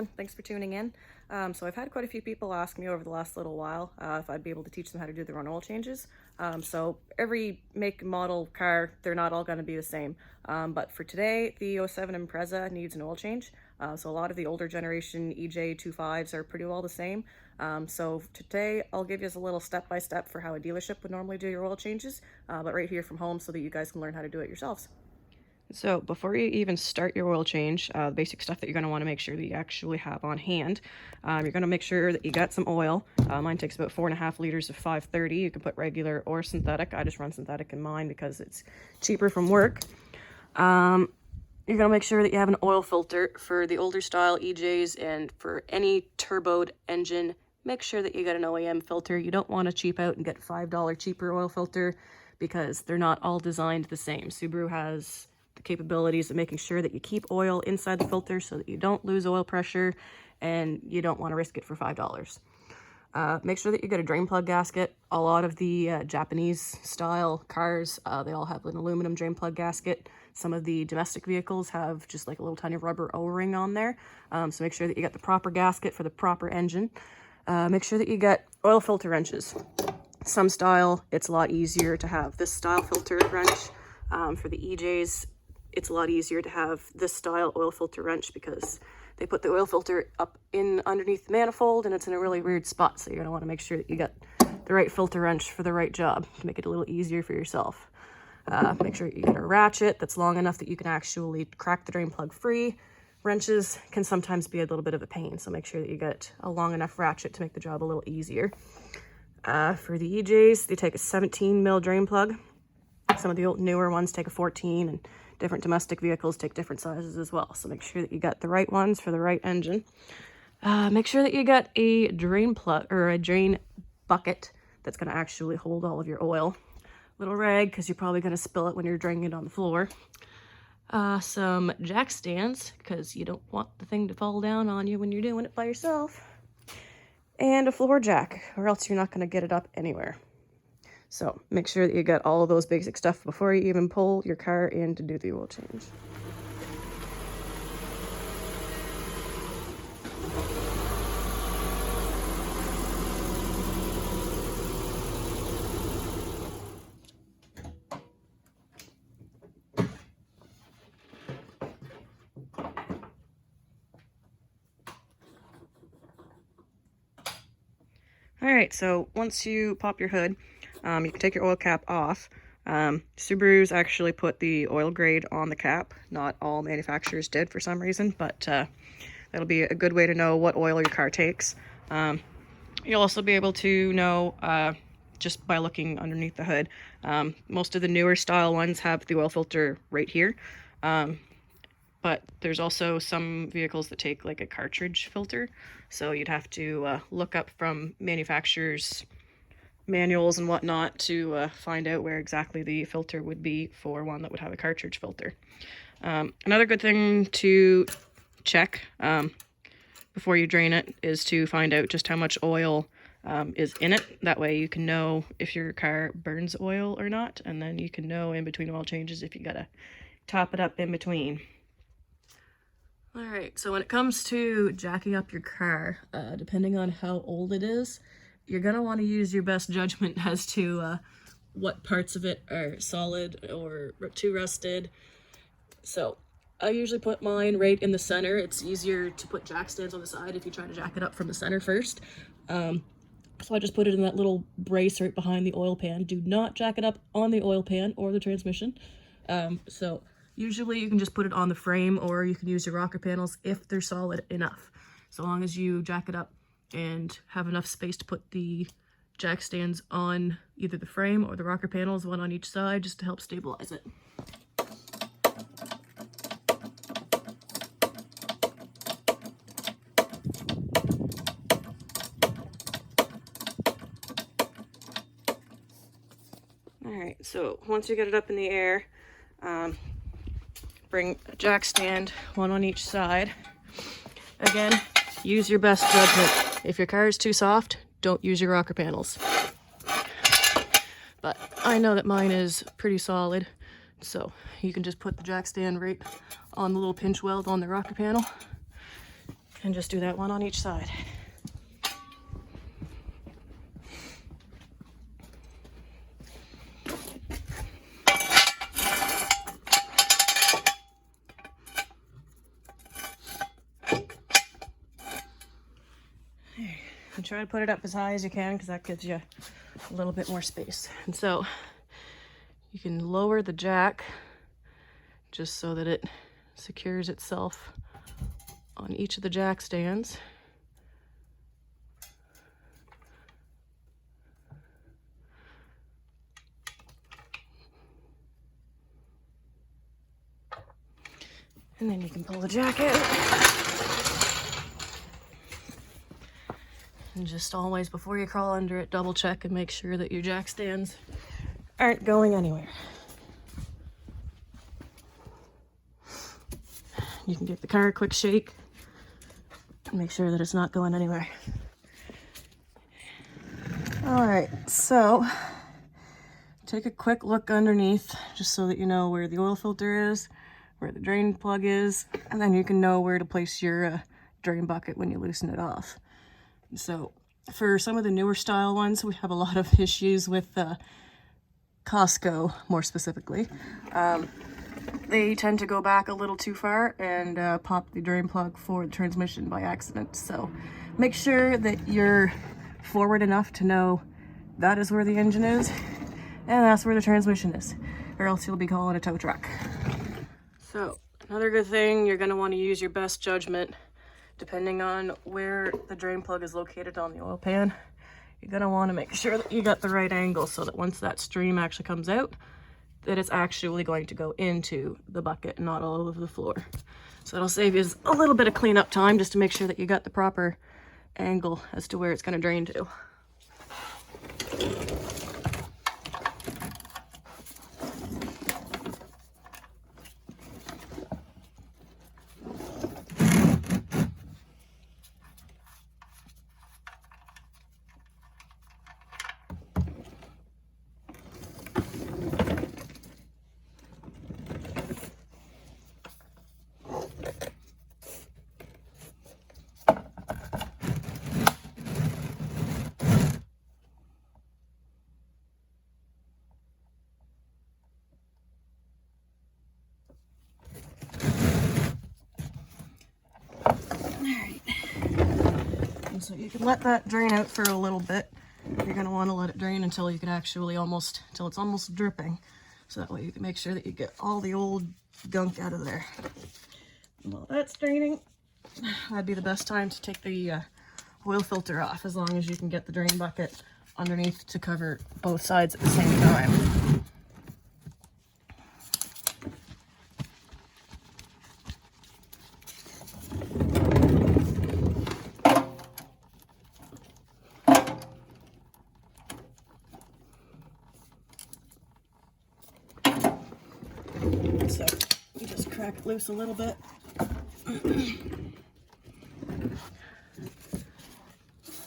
everyone. Thanks for tuning in. So I've had quite a few people ask me over the last little while if I'd be able to teach them how to do their own oil changes. So every make model car, they're not all going to be the same. But for today, the 07 Impreza needs an oil change. So a lot of the older generation EJ25s are pretty well the same. So today I'll give you a little step-by-step for how a dealership would normally do your oil changes, but right here from home so that you guys can learn how to do it yourselves. So before you even start your oil change, the basic stuff that you're going to want to make sure that you actually have on hand. You're going to make sure that you got some oil. Mine takes about 4.5 liters of 530. You can put regular or synthetic. I just run synthetic in mine because it's cheaper from work. You're going to make sure that you have an oil filter for the older style EJs, and for any turboed engine, make sure that you got an OEM filter. You don't want to cheap out and get $5 cheaper oil filter because they're not all designed the same. Subaru has capabilities of making sure that you keep oil inside the filter so that you don't lose oil pressure, and you don't want to risk it for $5. Make sure that you get a drain plug gasket. A lot of the Japanese style cars, they all have an aluminum drain plug gasket. Some of the domestic vehicles have just like a little tiny rubber O-ring on there. So make sure that you get the proper gasket for the proper engine. Make sure that you get oil filter wrenches. Some style, it's a lot easier to have this style filter wrench. For the EJs, it's a lot easier to have this style oil filter wrench because they put the oil filter up in underneath the manifold and it's in a really weird spot. So you're going to want to make sure that you get the right filter wrench for the right job to make it a little easier for yourself. Make sure you get a ratchet that's long enough that you can actually crack the drain plug free. Wrenches can sometimes be a little bit of a pain, so make sure that you get a long enough ratchet to make the job a little easier. For the EJs, they take a 17 mil drain plug. Some of the newer ones take a 14, and different domestic vehicles take different sizes as well. So make sure that you got the right ones for the right engine. Make sure that you got a drain plug or a drain bucket that's going to actually hold all of your oil. Little rag, because you're probably going to spill it when you're draining it on the floor. Some jack stands, because you don't want the thing to fall down on you when you're doing it by yourself. And a floor jack, or else you're not going to get it up anywhere. So make sure that you get all of those basic stuff before you even pull your car in to do the oil change. All right, so once you pop your hood, you can take your oil cap off. Subaru's actually put the oil grade on the cap. Not all manufacturers did for some reason, but that'll be a good way to know what oil your car takes. You'll also be able to know just by looking underneath the hood. Most of the newer style ones have the oil filter right here. But there's also some vehicles that take like a cartridge filter. So you'd have to look up from manufacturers' manuals and whatnot to find out where exactly the filter would be for one that would have a cartridge filter. Another good thing to check before you drain it is to find out just how much oil is in it. That way you can know if your car burns oil or not, and then you can know in between oil changes if you gotta top it up in between. Alright, so when it comes to jacking up your car, depending on how old it is, you're going to want to use your best judgment as to what parts of it are solid or too rusted. So I usually put mine right in the center. It's easier to put jack stands on the side if you try to jack it up from the center first. So I just put it in that little brace right behind the oil pan. Do not jack it up on the oil pan or the transmission. So usually you can just put it on the frame, or you can use your rocker panels if they're solid enough. So long as you jack it up and have enough space to put the jack stands on either the frame or the rocker panels, one on each side, just to help stabilize it. Alright, so once you get it up in the air, bring a jack stand, one on each side. Again, use your best judgment. If your car is too soft, don't use your rocker panels. But I know that mine is pretty solid, so you can just put the jack stand right on the little pinch weld on the rocker panel. And just do that one on each side. And try to put it up as high as you can because that gives you a little bit more space. And so you can lower the jack just so that it secures itself on each of the jack stands. And then you can pull the jack out. And just always, before you crawl under it, double check and make sure that your jack stands aren't going anywhere. You can give the car a quick shake and make sure that it's not going anywhere. All right, so take a quick look underneath just so that you know where the oil filter is, where the drain plug is, and then you can know where to place your drain bucket when you loosen it off. So for some of the newer style ones, we have a lot of issues with Costco, more specifically. They tend to go back a little too far and pop the drain plug for the transmission by accident. So make sure that you're forward enough to know that is where the engine is and that's where the transmission is, or else you'll be calling a tow truck. So another good thing, you're going to want to use your best judgment depending on where the drain plug is located on the oil pan. You're going to want to make sure that you got the right angle so that once that stream actually comes out, that it's actually going to go into the bucket, not all over the floor. So it'll save you a little bit of cleanup time just to make sure that you got the proper angle as to where it's going to drain to. So you can let that drain out for a little bit. You're going to want to let it drain until you can actually until it's almost dripping. So that way you can make sure that you get all the old gunk out of there. And while that's draining, that'd be the best time to take the oil filter off, as long as you can get the drain bucket underneath to cover both sides at the same time. So you just crack it loose a little bit.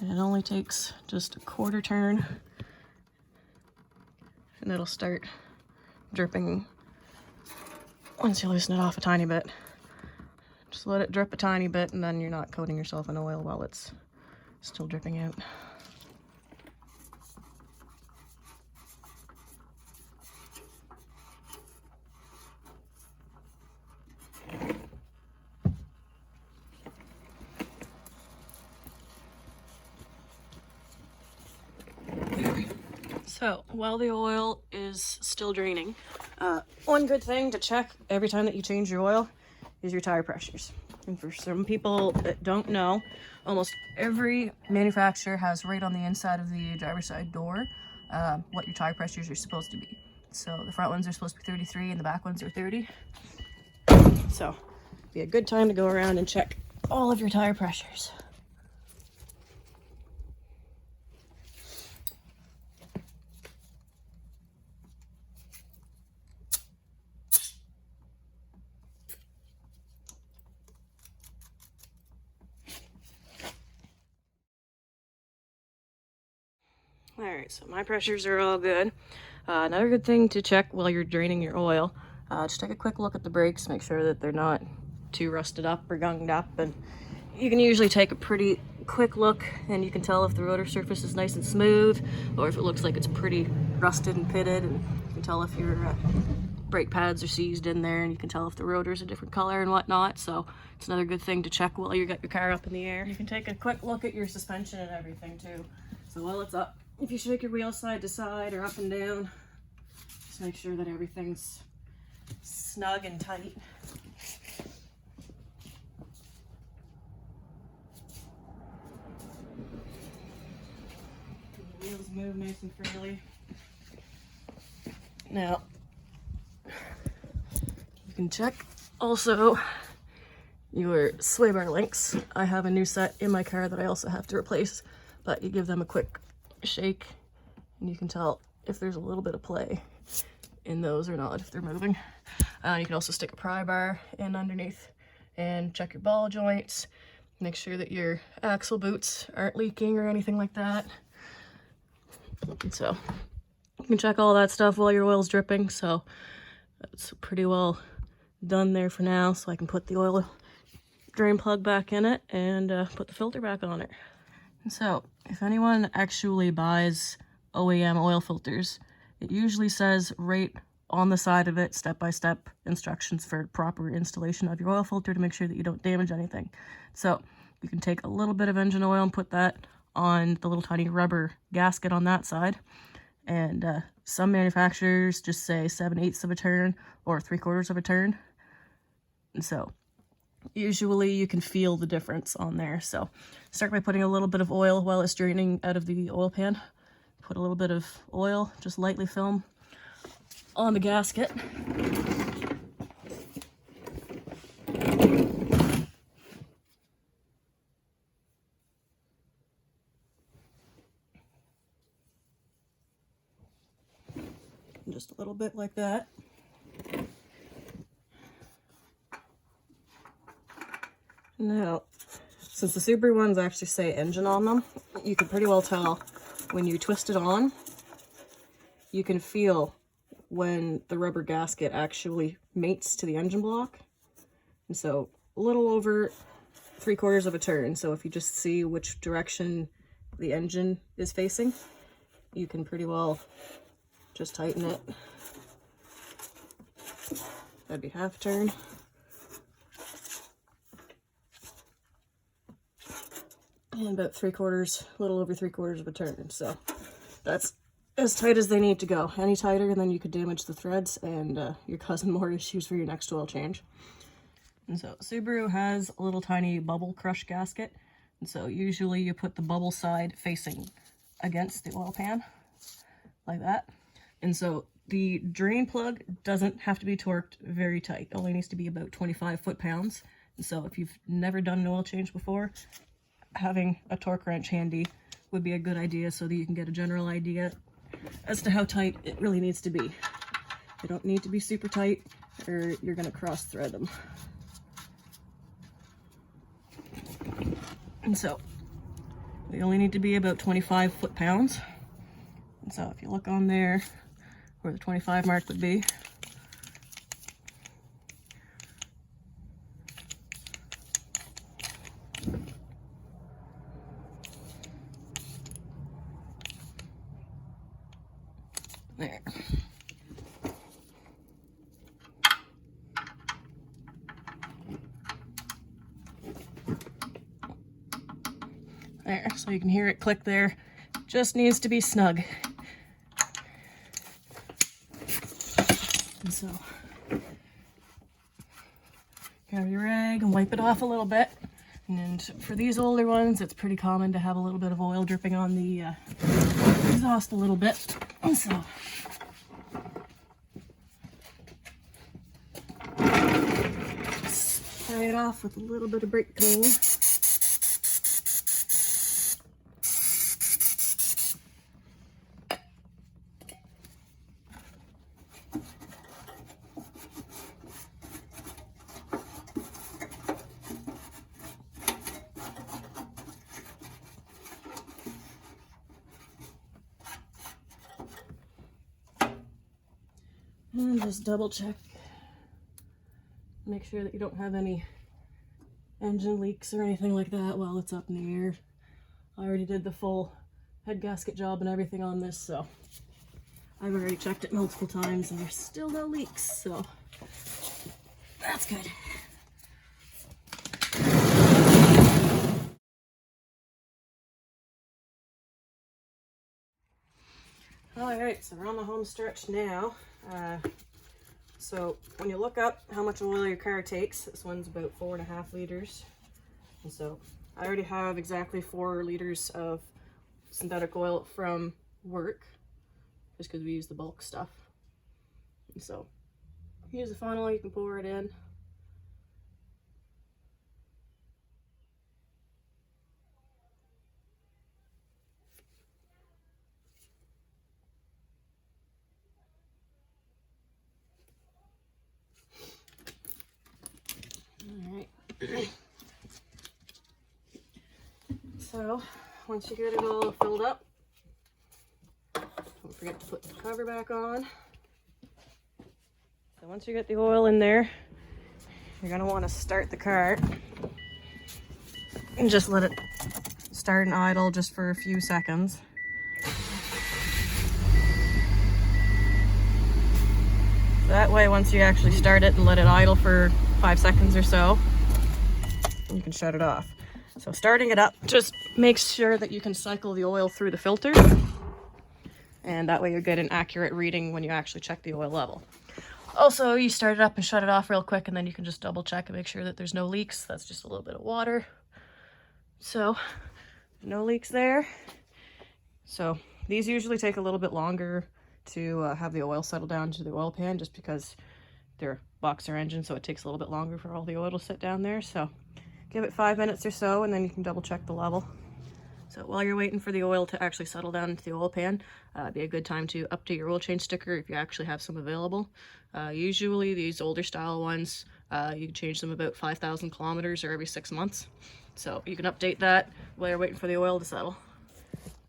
And it only takes just a quarter turn and it'll start dripping once you loosen it off a tiny bit. Just let it drip a tiny bit and then you're not coating yourself in oil while it's still dripping out. So while the oil is still draining, one good thing to check every time that you change your oil is your tire pressures. And for some people that don't know, almost every manufacturer has right on the inside of the driver's side door what your tire pressures are supposed to be. So the front ones are supposed to be 33 and the back ones are 30. So it'd be a good time to go around and check all of your tire pressures. Alright, so my pressures are all good. Another good thing to check while you're draining your oil, just take a quick look at the brakes, make sure that they're not too rusted up or gunged up, and you can usually take a pretty quick look and you can tell if the rotor surface is nice and smooth or if it looks like it's pretty rusted and pitted, and you can tell if your brake pads are seized in there, and you can tell if the rotor's a different color and whatnot. So it's another good thing to check while you got your car up in the air. You can take a quick look at your suspension and everything too. So while it's up, if you shake your wheel side to side or up and down, just make sure that everything's snug and tight. The wheels move nice and freely. Now, you can check also your sway bar links. I have a new set in my car that I also have to replace, but you give them a quick shake and you can tell if there's a little bit of play in those or not, if they're moving. You can also stick a pry bar in underneath and check your ball joints. Make sure that your axle boots aren't leaking or anything like that. And so you can check all that stuff while your oil's dripping. So that's pretty well done there for now. So I can put the oil drain plug back in it and put the filter back on it. And so if anyone actually buys OEM oil filters, it usually says right on the side of it, step-by-step instructions for proper installation of your oil filter to make sure that you don't damage anything. So you can take a little bit of engine oil and put that on the little tiny rubber gasket on that side. And some manufacturers just say 7/8 of a turn or 3/4 of a turn. And so usually you can feel the difference on there. So start by putting a little bit of oil while it's draining out of the oil pan. Put a little bit of oil, just lightly film on the gasket. Just a little bit like that. Now, since the Subaru ones actually say engine on them, you can pretty well tell when you twist it on, you can feel when the rubber gasket actually mates to the engine block. And so a little over 3/4 of a turn. So if you just see which direction the engine is facing, you can pretty well just tighten it. That'd be half a turn. And about 3/4, a little over 3/4 of a turn. So that's as tight as they need to go. Any tighter and then you could damage the threads and you're causing more issues for your next oil change. And so Subaru has a little tiny bubble crush gasket. And so usually you put the bubble side facing against the oil pan like that. And so the drain plug doesn't have to be torqued very tight. It only needs to be about 25 foot-pounds. And so if you've never done an oil change before, having a torque wrench handy would be a good idea so that you can get a general idea as to how tight it really needs to be. They don't need to be super tight or you're going to cross thread them. And so they only need to be about 25 foot-pounds. And so if you look on there where the 25 mark would be, there. There, so you can hear it click there. Just needs to be snug. And so, grab your rag and wipe it off a little bit. And for these older ones, it's pretty common to have a little bit of oil dripping on the exhaust a little bit. And so, spray it off with a little bit of brake clean. And just double check. Make sure that you don't have any engine leaks or anything like that while it's up in the air. I already did the full head gasket job and everything on this, so I've already checked it multiple times and there's still no leaks, so that's good. Alright, so we're on the home stretch now. So when you look up how much oil your car takes, this one's about 4.5 liters. And so I already have exactly 4 liters of synthetic oil from work, just because we use the bulk stuff. And so use a funnel, you can pour it in. Alright. So once you get it all filled up, don't forget to put the cover back on. So once you get the oil in there, you're going to want to start the car and just let it start and idle just for a few seconds. That way, once you actually start it and let it idle for 5 seconds or so, you can shut it off. So starting it up just makes sure that you can cycle the oil through the filter, and that way you get an accurate reading when you actually check the oil level. Also, you start it up and shut it off real quick, and then you can just double check and make sure that there's no leaks. That's just a little bit of water. So no leaks there. So these usually take a little bit longer to have the oil settle down to the oil pan, just because they're boxer engine, so it takes a little bit longer for all the oil to sit down there. So give it 5 minutes or so, and then you can double check the level. So while you're waiting for the oil to actually settle down into the oil pan, it'd be a good time to update your oil change sticker if you actually have some available. Usually these older style ones, you can change them about 5,000 kilometers or every 6 months. So you can update that while you're waiting for the oil to settle.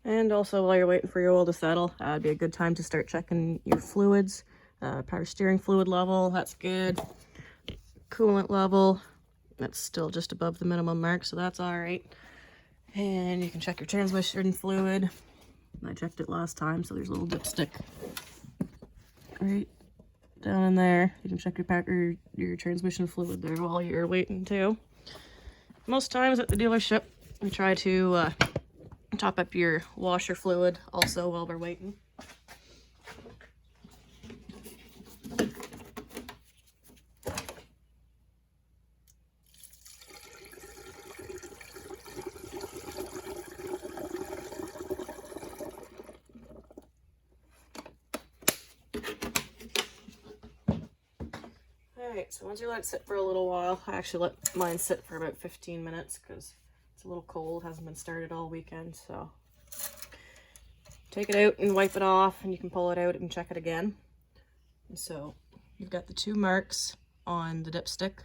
And also while you're waiting for your oil to settle, it'd be a good time to start checking your fluids. Power steering fluid level, that's good. Coolant level, that's still just above the minimum mark, so that's all right. And you can check your transmission fluid. I checked it last time, so there's a little dipstick right down in there. You can check your transmission fluid there while you're waiting too. Most times at the dealership, we try to top up your washer fluid also while we're waiting. Alright, so once you let it sit for a little while, I actually let mine sit for about 15 minutes because it's a little cold, hasn't been started all weekend, so take it out and wipe it off, and you can pull it out and check it again. And so you've got the 2 marks on the dipstick.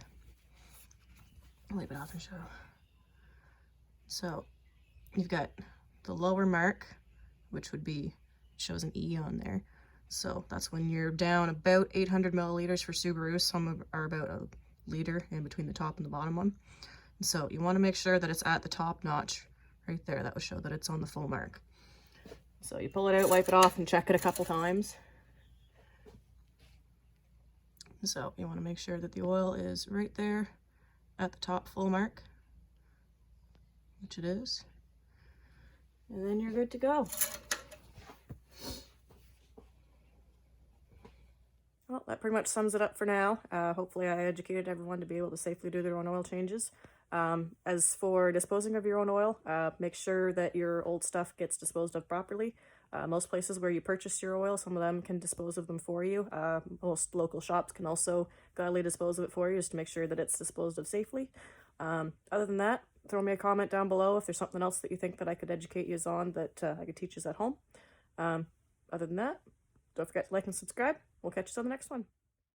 I'll wipe it off and show. So you've got the lower mark, which would be, shows an E on there. So that's when you're down about 800 milliliters for Subaru. Some are about a liter in between the top and the bottom one. And so you want to make sure that it's at the top notch right there. That will show that it's on the full mark. So you pull it out, wipe it off, and check it a couple times. So you want to make sure that the oil is right there at the top full mark, which it is. And then you're good to go. Well, that pretty much sums it up for now. Hopefully I educated everyone to be able to safely do their own oil changes. As for disposing of your own oil, make sure that your old stuff gets disposed of properly. Most places where you purchase your oil, some of them can dispose of them for you. Most local shops can also gladly dispose of it for you, just to make sure that it's disposed of safely. Other than that, throw me a comment down below if there's something else that you think that I could educate you on, that I could teach you at home. Other than that, don't forget to like and subscribe. We'll catch you on the next one.